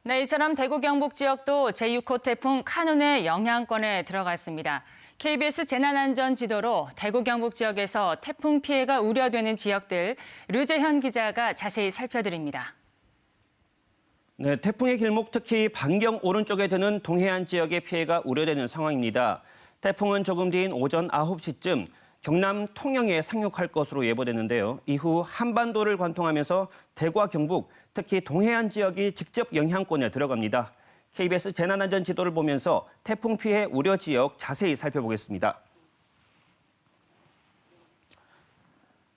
네, 이처럼 대구 경북 지역도 제6호 태풍 카눈의 영향권에 들어갔습니다. KBS 재난안전 지도로 대구 경북 지역에서 태풍 피해가 우려되는 지역들 류재현 기자가 자세히 살펴드립니다. 네, 태풍의 길목 특히 반경 오른쪽에 드는 동해안 지역의 피해가 우려되는 상황입니다. 태풍은 조금 뒤인 오전 9시쯤 경남 통영에 상륙할 것으로 예보되는데요. 이후 한반도를 관통하면서 대구와 경북, 특히 동해안 지역이 직접 영향권에 들어갑니다. KBS 재난안전 지도를 보면서 태풍 피해 우려 지역 자세히 살펴보겠습니다.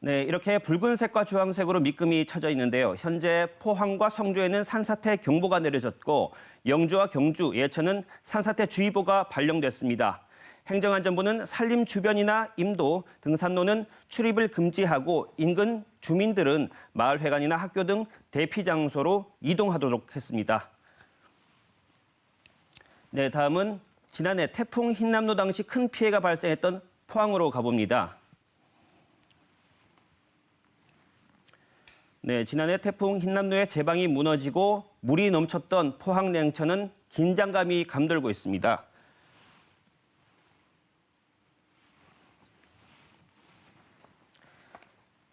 네, 이렇게 붉은색과 주황색으로 밑금이 쳐져 있는데요. 현재 포항과 성주에는 산사태 경보가 내려졌고 영주와 경주, 예천은 산사태 주의보가 발령됐습니다. 행정안전부는 산림 주변이나 임도, 등산로는 출입을 금지하고 인근 주민들은 마을회관이나 학교 등 대피 장소로 이동하도록 했습니다. 네, 다음은 지난해 태풍 흰남노 당시 큰 피해가 발생했던 포항으로 가봅니다. 네, 지난해 태풍 흰남노의 제방이 무너지고 물이 넘쳤던 포항 냉천은 긴장감이 감돌고 있습니다.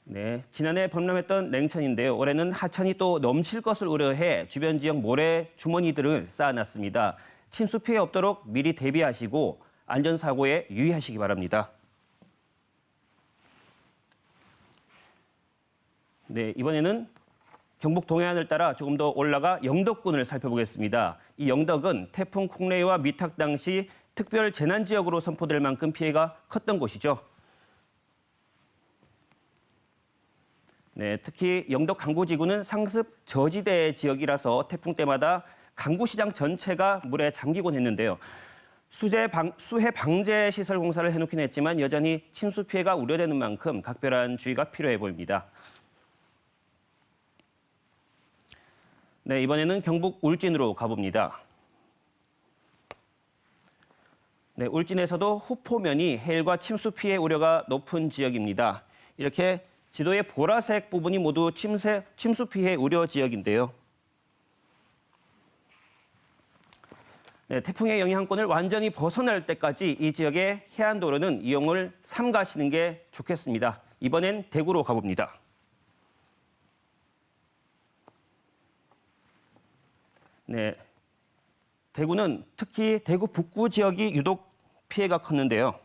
네, 지난해 범람했던 냉천인데요. 올해는 하천이 또 넘칠 것을 우려해 주변 지역 모래 주머니들을 쌓아놨습니다. 침수 피해 없도록 미리 대비하시고 안전사고에 유의하시기 바랍니다. 네, 이번에는 경북 동해안을 따라 조금 더 올라가 영덕군을 살펴보겠습니다. 이 영덕은 태풍 콩레이와 미탁 당시 특별 재난지역으로 선포될 만큼 피해가 컸던 곳이죠. 네, 특히 영덕 강구지구는 상습 저지대 지역이라서 태풍 때마다 강구시장 전체가 물에 잠기곤 했는데요. 수해 방제 시설 공사를 해놓긴 했지만 여전히 침수 피해가 우려되는 만큼 각별한 주의가 필요해 보입니다. 네, 이번에는 경북 울진으로 가봅니다. 네, 울진에서도 후포면이 해일과 침수 피해 우려가 높은 지역입니다. 이렇게 지도의 보라색 부분이 모두 침수 피해 우려 지역인데요. 네, 태풍의 영향권을 완전히 벗어날 때까지 이 지역의 해안도로는 이용을 삼가시는 게 좋겠습니다. 이번엔 대구로 가봅니다. 네, 대구는 특히 대구 북구 지역이 유독 피해가 컸는데요.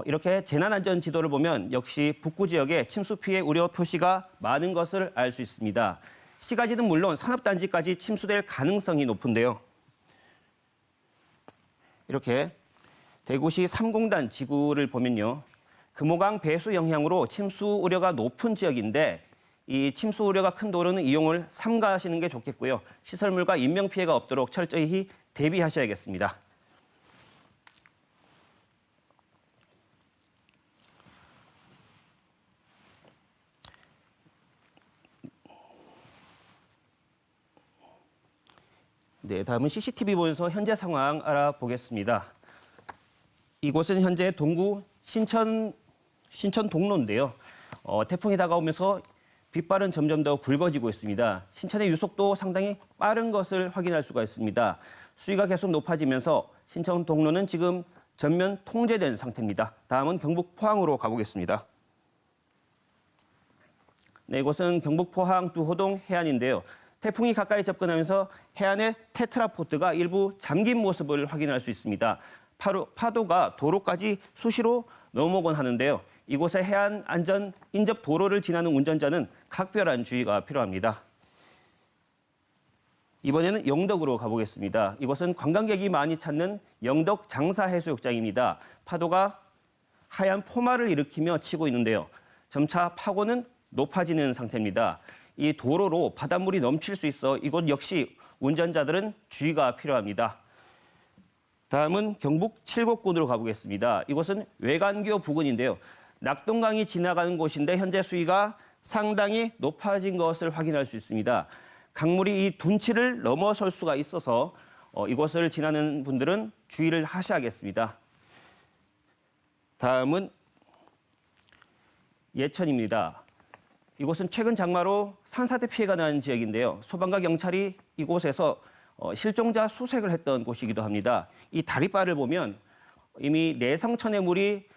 이렇게 재난안전 지도를 보면 역시 북구 지역에 침수 피해 우려 표시가 많은 것을 알 수 있습니다. 시가지는 물론 산업단지까지 침수될 가능성이 높은데요. 이렇게 대구시 3공단 지구를 보면요. 금호강 배수 영향으로 침수 우려가 높은 지역인데 이 침수 우려가 큰 도로는 이용을 삼가하시는 게 좋겠고요. 시설물과 인명 피해가 없도록 철저히 대비하셔야겠습니다. 네, 다음은 CCTV 보면서 현재 상황 알아보겠습니다. 이곳은 현재 동구 신천 동로인데요. 태풍이 다가오면서 빗발은 점점 더 굵어지고 있습니다. 신천의 유속도 상당히 빠른 것을 확인할 수가 있습니다. 수위가 계속 높아지면서 신천 동로는 지금 전면 통제된 상태입니다. 다음은 경북 포항으로 가보겠습니다. 네, 이곳은 경북 포항 두호동 해안인데요. 태풍이 가까이 접근하면서 해안의 테트라포트가 일부 잠긴 모습을 확인할 수 있습니다. 파도가 도로까지 수시로 넘어오곤 하는데요. 이곳의 해안 안전 인접 도로를 지나는 운전자는 각별한 주의가 필요합니다. 이번에는 영덕으로 가보겠습니다. 이곳은 관광객이 많이 찾는 영덕 장사해수욕장입니다. 파도가 하얀 포마를 일으키며 치고 있는데요. 점차 파고는 높아지는 상태입니다. 이 도로로 바닷물이 넘칠 수 있어 이곳 역시 운전자들은 주의가 필요합니다. 다음은 경북 칠곡군으로 가보겠습니다. 이곳은 외관교 부근인데요. 낙동강이 지나가는 곳인데 현재 수위가 상당히 높아진 것을 확인할 수 있습니다. 강물이 이 둔치를 넘어설 수가 있어서 이곳을 지나는 분들은 주의를 하셔야겠습니다. 다음은 예천입니다. 이곳은 최근 장마로 산사태 피해가 난 지역인데요. 소방과 경찰이 이곳에서 실종자 수색을 했던 곳이기도 합니다. 이 다리바를 보면 이미 내성천의 물이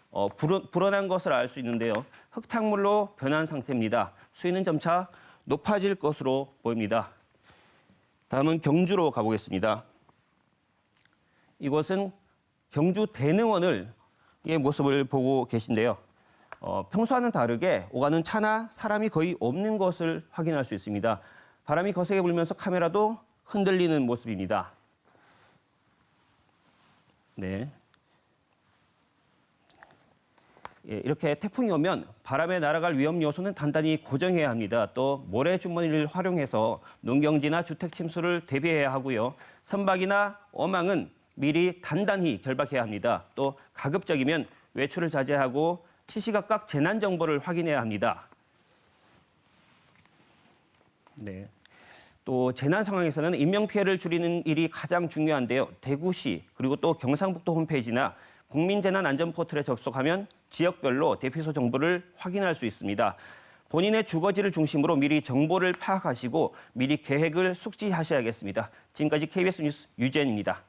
불어난 것을 알 수 있는데요. 흙탕물로 변한 상태입니다. 수위는 점차 높아질 것으로 보입니다. 다음은 경주로 가보겠습니다. 이곳은 경주 대능원의 모습을 보고 계신데요. 평소와는 다르게 오가는 차나 사람이 거의 없는 것을 확인할 수 있습니다. 바람이 거세게 불면서 카메라도 흔들리는 모습입니다. 네. 예, 이렇게 태풍이 오면 바람에 날아갈 위험 요소는 단단히 고정해야 합니다. 또 모래주머니를 활용해서 농경지나 주택 침수를 대비해야 하고요. 선박이나 어망은 미리 단단히 결박해야 합니다. 또 가급적이면 외출을 자제하고 시시각각 재난 정보를 확인해야 합니다. 네. 또 재난 상황에서는 인명 피해를 줄이는 일이 가장 중요한데요. 대구시 그리고 또 경상북도 홈페이지나 국민재난안전 포털에 접속하면 지역별로 대피소 정보를 확인할 수 있습니다. 본인의 주거지를 중심으로 미리 정보를 파악하시고 미리 계획을 숙지하셔야겠습니다. 지금까지 KBS 뉴스 유재현입니다.